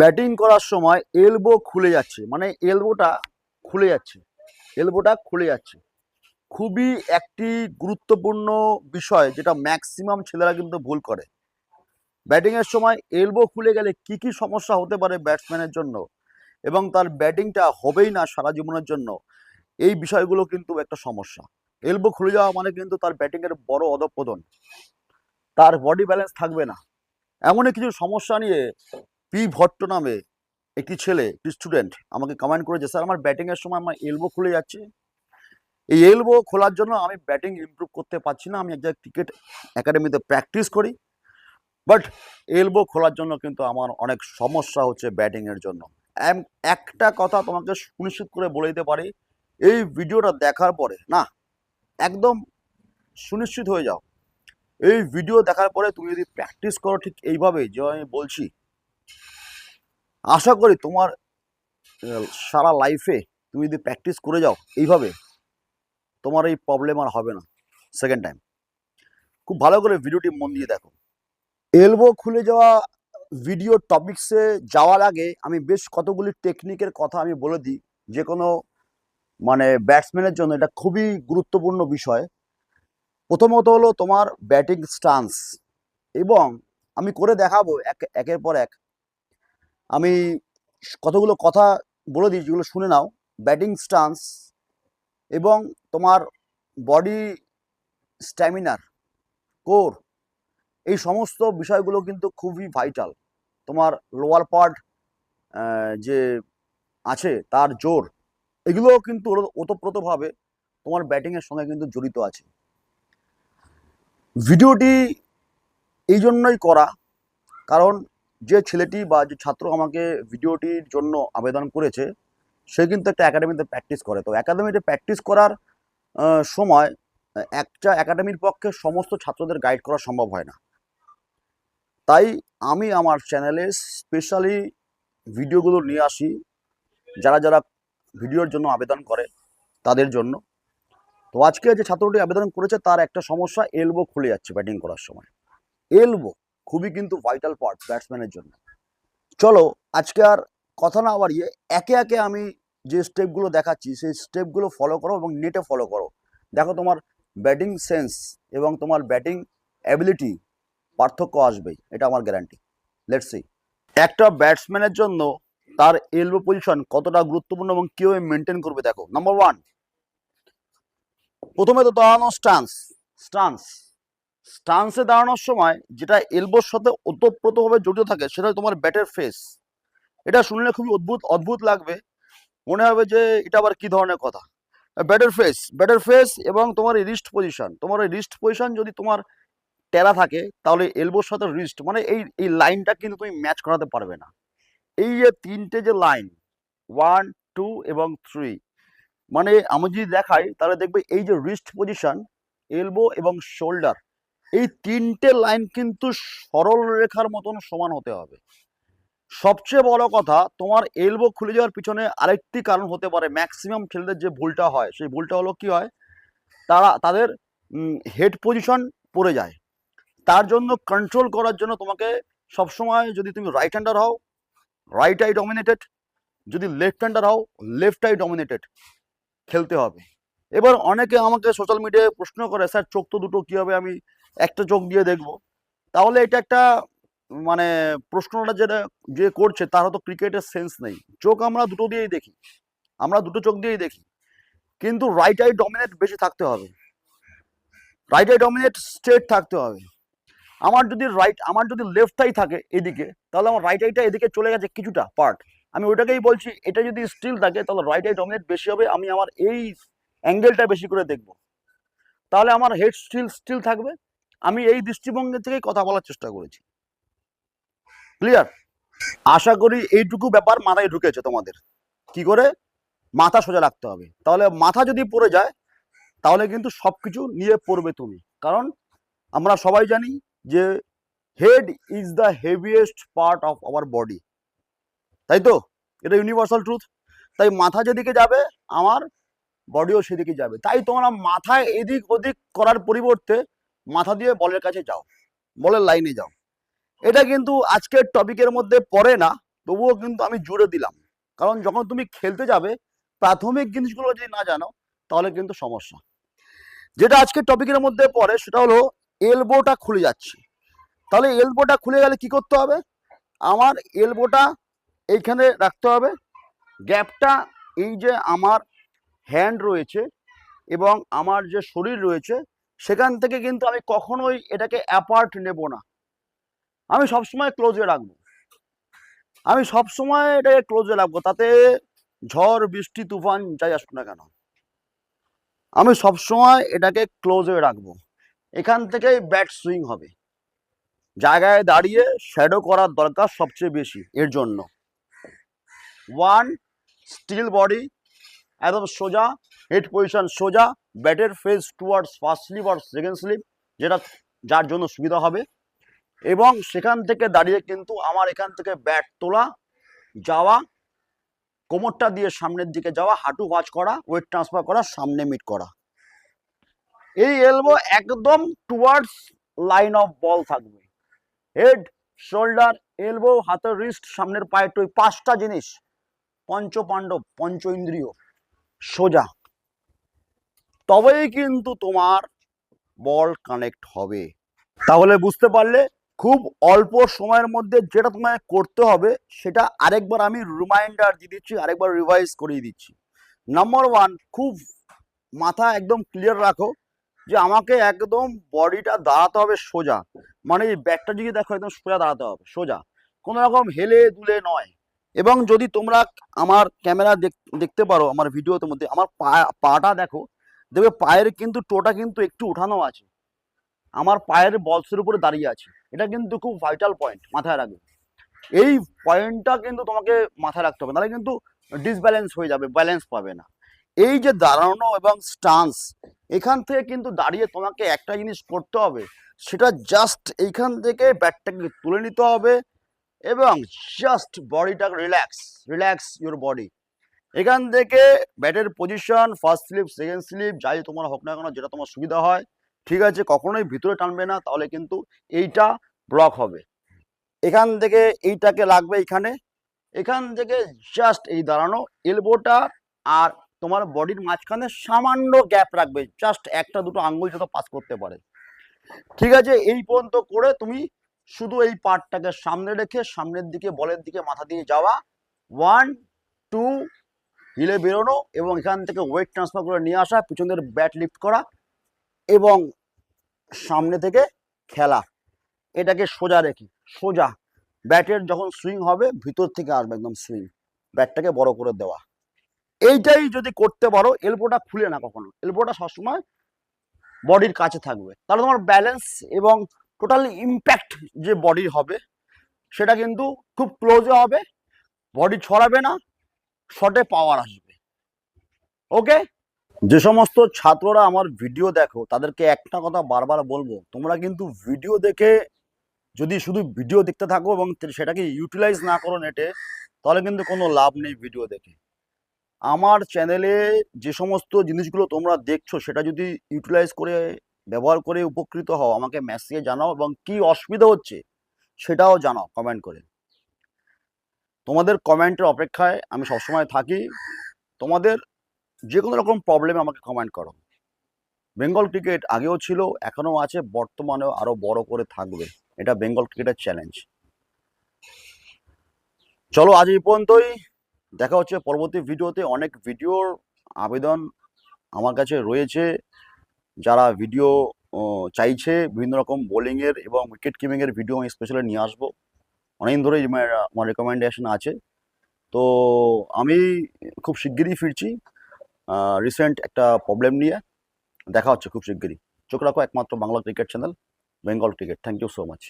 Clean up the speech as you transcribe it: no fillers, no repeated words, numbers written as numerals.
Batting করার সময় elbow খুলে যাচ্ছে, মানে এলবোটা খুলে যাচ্ছে। খুবই একটি গুরুত্বপূর্ণ বিষয়, যেটা ম্যাক্সিমাম ছেলেরা কিন্তু ভুল করে। ব্যাটিংয়ের সময় এলবো খুলে গেলে কি কি সমস্যা হতে পারে ব্যাটসম্যানের জন্য, এবং তার ব্যাটিংটা হবেই না সারা জীবনের জন্য, এই বিষয়গুলো কিন্তু একটা সমস্যা। এলবো খুলে যাওয়া মানে কিন্তু তার ব্যাটিংয়ের বড় অধঃপতন, তার বডি ব্যালেন্স থাকবে না। এমনই কিছু সমস্যা নিয়ে পি ভট্ট নামে একটি ছেলে, একটি স্টুডেন্ট আমাকে কমেন্ট করেছে, স্যার আমার ব্যাটিংয়ের সময় আমার এলবো খুলে যাচ্ছে। এই এলবো খোলার জন্য আমি ব্যাটিং ইমপ্রুভ করতে পারছি না। আমি এক জায়গায় ক্রিকেট একাডেমিতে প্র্যাকটিস করি, বাট এলবো খোলার জন্য কিন্তু আমার অনেক সমস্যা হচ্ছে ব্যাটিংয়ের জন্য। একটা কথা তোমাকে সুনিশ্চিত করে বলে দিতে পারি, এই ভিডিওটা দেখার পরে না, একদম সুনিশ্চিত হয়ে যাও, এই ভিডিও দেখার পরে তুমি যদি প্র্যাকটিস করো ঠিক এইভাবে যে আমি বলছি, আশা করি তোমার সারা লাইফে তুমি যদি প্র্যাকটিস করে যাও এইভাবে, তোমার এই প্রবলেম আর হবে না সেকেন্ড টাইম। খুব ভালো করে ভিডিওটি মন দিয়ে দেখো। এলবো খুলে যাওয়া ভিডিও টপিকসে যাওয়ার আগে আমি বেশ কতগুলি টেকনিকের কথা আমি বলে দিই, যে কোনো মানে ব্যাটসম্যানের জন্য এটা খুবই গুরুত্বপূর্ণ বিষয়। প্রথমত হলো তোমার ব্যাটিং স্টান্স, এবং আমি করে দেখাবো একের পর এক। আমি কতগুলো কথা বলে দিই, যেগুলো শুনে নাও। ব্যাটিং স্টান্স এবং তোমার বডি স্ট্যামিনার, কোর, এই সমস্ত বিষয়গুলো কিন্তু খুবই ভাইটাল। তোমার লোয়ার পার্ট যে আছে তার জোর, এগুলোও কিন্তু ওতপ্রোতভাবে তোমার ব্যাটিংয়ের সঙ্গে কিন্তু জড়িত আছে। ভিডিওটি এই জন্যই করা, কারণ যে ছেলেটি বা যে ছাত্র আমাকে ভিডিওটির জন্য আবেদন করেছে, সে কিন্তু একটা একাডেমিতে প্র্যাকটিস করে। তো একাডেমিতে প্র্যাকটিস করার সময় একটা একাডেমির পক্ষে সমস্ত ছাত্রদের গাইড করা সম্ভব হয় না। তাই আমি আমার চ্যানেলে স্পেশালি ভিডিওগুলো নিয়ে আসি যারা যারা ভিডিওর জন্য আবেদন করে তাদের জন্য। তো আজকে যে ছাত্রটি আবেদন করেছে তার একটা সমস্যা, এলবো খুলে যাচ্ছে ব্যাটিং করার সময়। এলবো খুবই কিন্তু ভাইটাল পার্ট ব্যাটসম্যানের জন্য। চলো আজকে আর কথা না বাড়িয়ে একে একে আমি যে স্টেপগুলো দেখাচ্ছি সেই স্টেপগুলো ফলো করো এবং নেটে ফলো করো। দেখো তোমার ব্যাটিং সেন্স এবং তোমার ব্যাটিং অ্যাবিলিটি পার্থক্য আসবেই, এটা আমার গ্যারান্টি। লেটস সি একটা ব্যাটসম্যানের জন্য তার এলবো পজিশন কতটা গুরুত্বপূর্ণ এবং কীভাবে মেনটেন করবে। দেখো, নাম্বার ওয়ান, প্রথমে তো দাঁড়ানো স্টান্সে দাঁড়ানোর সময় যেটা এলবোর সাথে ওতপ্রোতভাবে জড়িত থাকে সেটা তোমার ব্যাটের ফেস। এটা শুনলে খুবই অদ্ভুত লাগবে, মনে হবে যে এটা আবার কি ধরনের কথা। ব্যাটের ফেস এবং তোমার এই রিস্ট পজিশন, তোমার এই রিস্ট পজিশন যদি তোমার টেরা থাকে তাহলে এলবোর সাথে রিস্ট, মানে এই লাইনটা কিন্তু তুমি ম্যাচ করাতে পারবে না। এই যে তিনটে যে লাইন 1, 2 এবং 3, মানে আমি যদি দেখাই তাহলে দেখবে এই যে রিস্ট পজিশন, এলবো এবং শোল্ডার, এই তিনটে লাইন কিন্তু সরল রেখার মতন সমান হতে হবে। সবচেয়ে বড় কথা, তোমার এলবো খুলে যাওয়ার পিছনে আরেকটি কারণ হতে পারে, ম্যাক্সিমাম ছেলেদের যে ভুলটা হয় সেই ভুলটা হলো কি হয়, তাদের হেড পজিশন পড়ে যায়। তার জন্য কন্ট্রোল করার জন্য তোমাকে সবসময়, যদি তুমি রাইট হ্যান্ডার হও রাইট আই ডমিনেটেড, যদি লেফট হ্যান্ডার হও লেফট আই ডমিনেটেড খেলতে হবে। এবার অনেকে আমাকে সোশ্যাল মিডিয়ায় প্রশ্ন করে, স্যার চোখ তো দুটো কীভাবে আমি একটা চোখ দিয়ে দেখবো? তাহলে এটা একটা মানে প্রশ্নটা যেটা যে করছে তার হয়তো ক্রিকেটের সেন্স নেই। চোখ আমরা দুটো দিয়েই দেখি, আমরা দুটো চোখ দিয়েই দেখি, কিন্তু রাইট আই ডমিনেট বেশি থাকতে হবে, রাইট আই ডমিনেট স্ট্রেট থাকতে হবে। আমার যদি লেফট আই থাকে এদিকে, তাহলে আমার রাইট আইটা এদিকে চলে গেছে কিছুটা পার্ট, আমি ওইটাকেই বলছি। এটা যদি স্টিল থাকে তাহলে রাইট আই ডমিনেট বেশি হবে, আমি আমার এই অ্যাঙ্গেলটা বেশি করে দেখব, তাহলে আমার হেড স্টিল থাকবে। আমি এই দৃষ্টিভঙ্গি থেকেই কথা বলার চেষ্টা করেছি। ক্লিয়ার? আশা করি এইটুকু ব্যাপার মাথায় ঢুকেছে তোমাদের। কি করে মাথা সোজা রাখতে হবে, তাহলে মাথা যদি পড়ে যায় তাহলে কিন্তু সবকিছু নিয়ে পড়বে তুমি। কারণ আমরা সবাই জানি যে head is the heaviest part of our body, তাই তো? এটা ইউনিভার্সাল ট্রুথ। তাই মাথা যেদিকে যাবে আমার বডিও সেদিকে যাবে। তাই তোমরা মাথায় এদিক ওদিক করার পরিবর্তে মাথা দিয়ে বলের কাছে যাও, বলের লাইনে যাও। এটা কিন্তু আজকের টপিকের মধ্যে পড়ে না, তবুও কিন্তু আমি জুড়ে দিলাম, কারণ যখন তুমি খেলতে যাবে প্রাথমিক জিনিসগুলো যদি না জানো তাহলে কিন্তু সমস্যা। যেটা আজকে টপিকের মধ্যে পড়ে সেটা হলো এলবোটা খুলে যাচ্ছে। তাহলে এলবোটা খুলে গেলে কি করতে হবে? আমার এলবোটা এইখানে রাখতে হবে, গ্যাপটা এই যে আমার হ্যান্ড রয়েছে এবং আমার যে শরীর রয়েছে সেখান থেকে কিন্তু আমি কখনোই এটাকে অ্যাপার্ট নেব না, আমি সবসময় ক্লোজে রাখবো, আমি সবসময় এটাকে ক্লোজে রাখবো, তাতে ঝড় বৃষ্টি তুফান যাই আসুক না কেন আমি সবসময় এটাকে ক্লোজে রাখবো। এখান থেকেই ব্যাট সুইং হবে, জায়গায় দাঁড়িয়ে শ্যাডো করার দরকার সবচেয়ে বেশি। এর জন্য ওয়ান, স্টিল বডি একদম সোজা, হেড পজিশন সোজা, ব্যাটের ফেস টুয়ার্ডস ফার্স্ট স্লিপ আর সেকেন্ড স্লিপ, যেটা যার জন্য সুবিধা হবে। এবং সেখান থেকে দাঁড়িয়ে কিন্তু আমার এখান থেকে ব্যাট তোলা, যাওয়া, কোমরটা দিয়ে সামনের দিকে যাওয়া, হাঁটু ভাঁজ করা, ওয়েট ট্রান্সফার করা, সামনে মিট করা। এই এলবো একদম টুয়ার্ডস লাইন অফ বল থাকবে। হেড, শোল্ডার, এলবো, হাতের রিস্ট, সামনের পায়ের টই, পাঁচটা জিনিস পঞ্চ পাণ্ডব, পঞ্চ ইন্দ্রিয় সোজা, তবেই কিন্তু তোমার বল কানেক্ট হবে। তাহলে বুঝতে পারলে খুব অল্প সময়ের মধ্যে যেটা তোমায় করতে হবে সেটা আরেকবার আমি রিমাইন্ডার দিয়ে দিচ্ছি, আরেকবার রিভাইজ করিয়ে দিচ্ছি। নাম্বার ওয়ান, খুব মাথা একদম ক্লিয়ার রাখো যে আমাকে একদম বডিটা দাঁড়াতে হবে সোজা, মানে এই ব্যাটটা যদি দেখো একদম সোজা দাঁড়াতে হবে, সোজা, কোনো রকম হেলে দুলে নয়। এবং যদি তোমরা আমার ক্যামেরা দেখতে পারো আমার ভিডিওতে মধ্যে আমার পাটা দেখো, দেখবে পায়ের কিন্তু টোটা কিন্তু একটু উঠানো আছে, আমার পায়ের বলসের উপরে দাঁড়িয়ে আছে। এটা কিন্তু খুব ভাইটাল পয়েন্ট, মাথায় রাখবে। এই পয়েন্টটা কিন্তু তোমাকে মাথায় রাখতে হবে, নাহলে কিন্তু ডিসব্যালেন্স হয়ে যাবে, ব্যালেন্স পাবে না। এই যে দাঁড়ানো এবং স্টান্স, এখান থেকে কিন্তু দাঁড়িয়ে তোমাকে একটা জিনিস করতে হবে, সেটা জাস্ট এইখান থেকে ব্যাটটাকে তুলে নিতে হবে এবং জাস্ট বডিটাকে রিল্যাক্স, রিল্যাক্স ইউর বডি। এখান থেকে ব্যাটের position, first slip, second slip, যাই তোমার হোক না কেন, যেটা তোমার সুবিধা হয়, ঠিক আছে, কখনোই ভিতরে টানবে না, তাহলে কিন্তু এইটা ব্লক হবে। এখান থেকে এইটাকে লাগবে এইখানে, এখান থেকে জাস্ট এই দাঁড়ানো এলবোটা আর তোমার বডির মাঝখানে সামান্য গ্যাপ রাখবে, জাস্ট একটা দুটো আঙ্গুল যত পাস করতে পারে, ঠিক আছে। এই পর্যন্ত করে তুমি শুধু এই পার্টটাকে সামনে রেখে সামনের দিকে বলের দিকে মাথা দিয়ে যাওয়া, ওয়ান টু, হিলে বেরোনো এবং এখান থেকে ওয়েট ট্রান্সফার করে নিয়ে আসা, পিছনের ব্যাট লিফট করা এবং সামনে থেকে খেলা, এটাকে সোজা রেখে, সোজা ব্যাটের যখন সুইং হবে ভিতর থেকে আসবে একদম সুইং, ব্যাটটাকে বড় করে দেওয়া। এইটাই যদি করতে পারো, এলবোটা খুলে না কখনো, এলবোটা সবসময় বডির কাছে থাকবে, তাহলে তোমার ব্যালেন্স এবং টোটাল ইম্প্যাক্ট যে বডির হবে সেটা কিন্তু খুব ক্লোজে হবে, বডি ছড়াবে না, শটে পাওয়ার আসবে। ওকে, যে সমস্ত ছাত্ররা আমার ভিডিও দেখো তাদেরকে একটা কথা বারবার বলবো, তোমরা কিন্তু ভিডিও দেখে যদি শুধু ভিডিও দেখতে থাকো এবং সেটাকে ইউটিলাইজ না করো নেটে, তাহলে কিন্তু কোনো লাভ নেই ভিডিও দেখে। আমার চ্যানেলে যে সমস্ত জিনিসগুলো তোমরা দেখছো সেটা যদি ইউটিলাইজ করে ব্যবহার করে উপকৃত হও, আমাকে মেসেজে জানাও এবং কি অসুবিধা হচ্ছে সেটাও জানাও কমেন্ট করে। তোমাদের কমেন্টের অপেক্ষায় আমি সবসময় থাকি। তোমাদের যে কোনো রকম প্রবলেমে আমাকে কমেন্ট করো। বেঙ্গল ক্রিকেট আগেও ছিল, এখনও আছে, বর্তমানেও আরও বড় করে থাকবে, এটা বেঙ্গল ক্রিকেটের চ্যালেঞ্জ। চলো আজ এই পর্যন্তই, দেখা হচ্ছে পরবর্তী ভিডিওতে। অনেক ভিডিওর আবেদন আমার কাছে রয়েছে, যারা ভিডিও চাইছে বিভিন্ন রকম বোলিংয়ের এবং উইকেট কিপিংয়ের ভিডিও আমি স্পেশালি নিয়ে আসবো, অনেকদিন ধরেই আমার রেকমেন্ডেশন আছে। তো আমি খুব শিগগিরই ফিরছি রিসেন্ট একটা প্রবলেম নিয়ে। দেখা হচ্ছে খুব শিগগিরই। চোখ রাখো একমাত্র Bangla cricket channel Bengal cricket. Thank you so much.